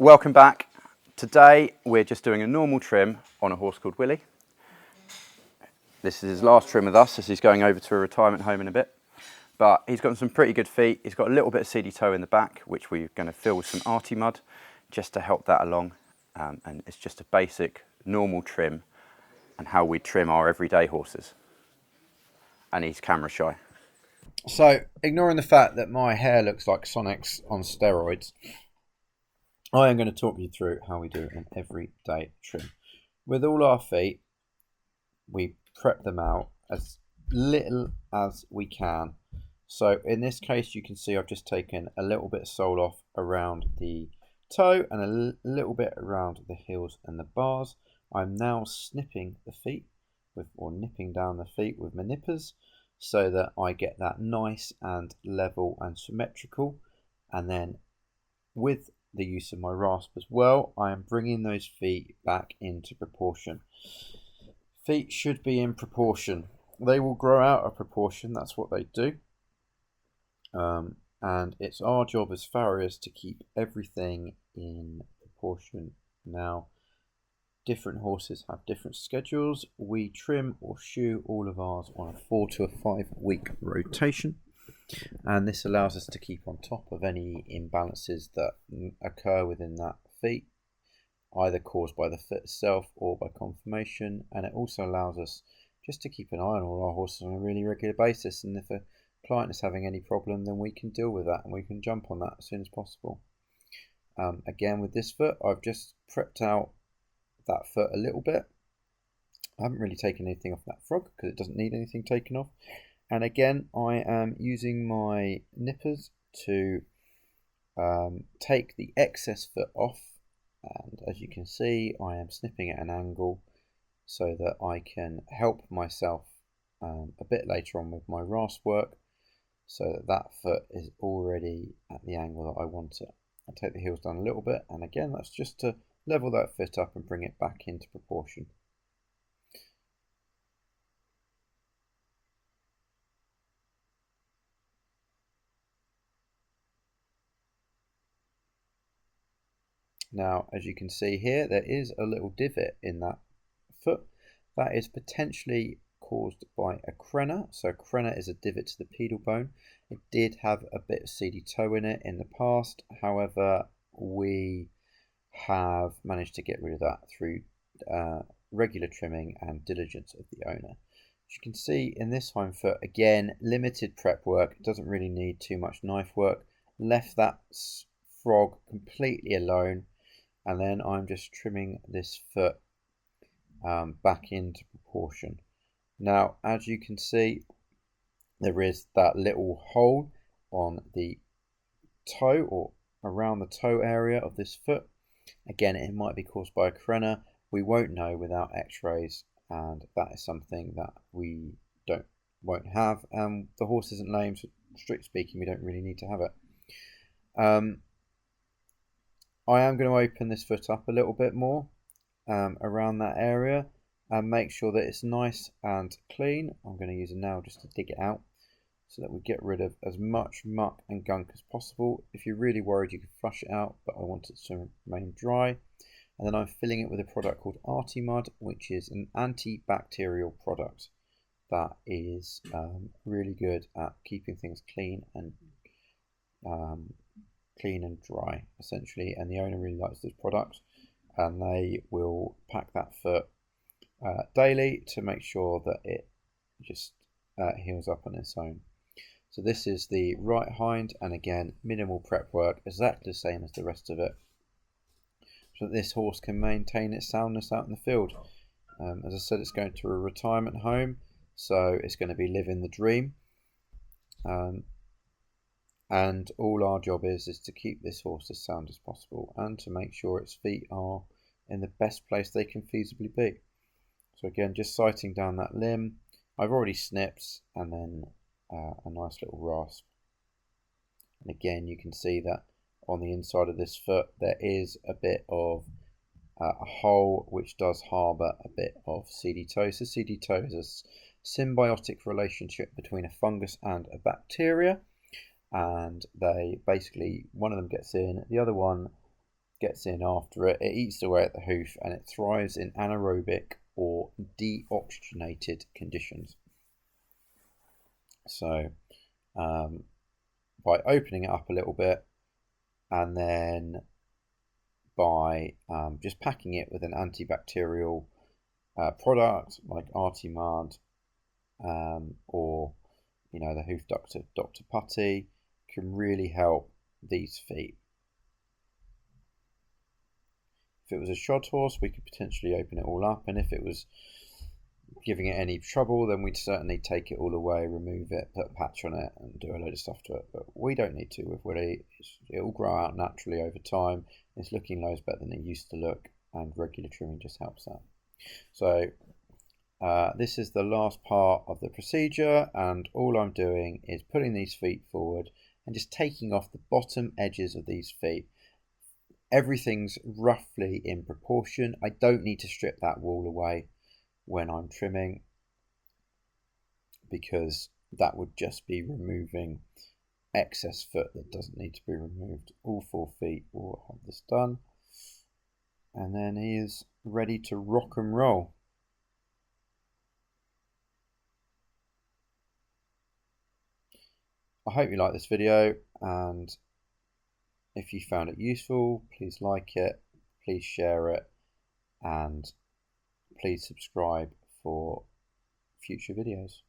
Welcome back. Today we're just doing a normal trim on a horse called Willey. This is his last trim with us as he's going over to a retirement home in a bit. But he's got some pretty good feet. He's got a little bit of seedy toe in the back, which we're going to fill with some arty mud just to help that along. And it's just a basic normal trim and how we trim our everyday horses. And he's camera shy. So, ignoring the fact that my hair looks like Sonic's on steroids, I am going to talk you through how we do an everyday trim. With all our feet, we prep them out as little as we can. So in this case, you can see I've just taken a little bit of sole off around the toe and a little bit around the heels and the bars. I'm now snipping the feet or nipping down the feet with my nippers so that I get that nice and level and symmetrical. And then with the use of my rasp as well, I am bringing those feet back into proportion. Feet should be in proportion. They will grow out of proportion, that's what they do. And it's our job as farriers to keep everything in proportion. Now, different horses have different schedules. We trim or shoe all of ours on a 4 to 5 week rotation. And this allows us to keep on top of any imbalances that occur within that feet, either caused by the foot itself or by conformation. And it also allows us just to keep an eye on all our horses on a really regular basis. And if a client is having any problem, then we can deal with that and we can jump on that as soon as possible. Again, with this foot, I've just prepped out that foot a little bit. I haven't really taken anything off that frog because it doesn't need anything taken off. And again, I am using my nippers to take the excess foot off. And as you can see, I am snipping at an angle so that I can help myself a bit later on with my rasp work, so that that foot is already at the angle that I want it. I'll take the heels down a little bit, and again, that's just to level that foot up and bring it back into proportion. Now, as you can see here, there is a little divot in that foot. That is potentially caused by a crenna. So a crenna is a divot to the pedal bone. It did have a bit of seedy toe in it in the past. However, we have managed to get rid of that through regular trimming and diligence of the owner. As you can see in this hind foot, again, limited prep work. It doesn't really need too much knife work. Left that frog completely alone. And then I'm just trimming this foot back into proportion. Now, as you can see, there is that little hole on the toe or around the toe area of this foot. Again, it might be caused by a crenna. We won't know without x-rays, and that is something that we won't have. The horse isn't lame, so strictly speaking, we don't really need to have it. I am going to open this foot up a little bit more around that area and make sure that it's nice and clean. I'm going to use a nail just to dig it out so that we get rid of as much muck and gunk as possible. If you're really worried, you can flush it out, but I want it to remain dry. And then I'm filling it with a product called Arty Mud, which is an antibacterial product that is really good at keeping things clean and dry, essentially. And the owner really likes this product, and they will pack that foot daily to make sure that it just heals up on its own. So this is the right hind, and again, minimal prep work, exactly the same as the rest of it, so that this horse can maintain its soundness out in the field. As I said, it's going to a retirement home, so it's going to be living the dream. And all our job is to keep this horse as sound as possible and to make sure its feet are in the best place they can feasibly be. So again, just sighting down that limb. I've already snipped, and then a nice little rasp. And again, you can see that on the inside of this foot there is a bit of a hole which does harbour a bit of seedy toe. So seedy toe is a symbiotic relationship between a fungus and a bacteria, and they basically, one of them gets in, the other one gets in after it. It eats away at the hoof and it thrives in anaerobic or deoxygenated conditions. So by opening it up a little bit and then by just packing it with an antibacterial product like Artimad or the hoof doctor Dr. Putty, can really help these feet. If it was a shod horse, we could potentially open it all up, and if it was giving it any trouble, then we'd certainly take it all away, remove it, put a patch on it and do a load of stuff to it. But we don't need to with Willey. It'll grow out naturally over time. It's looking loads better than it used to look, and regular trimming just helps that. So this is the last part of the procedure, and all I'm doing is putting these feet forward and just taking off the bottom edges of these feet. Everything's roughly in proportion. I don't need to strip that wool away when I'm trimming, because that would just be removing excess foot that doesn't need to be removed. All 4 feet will have this done, and then he is ready to rock and roll. I hope you like this video, and if you found it useful, please like it, please share it, and please subscribe for future videos.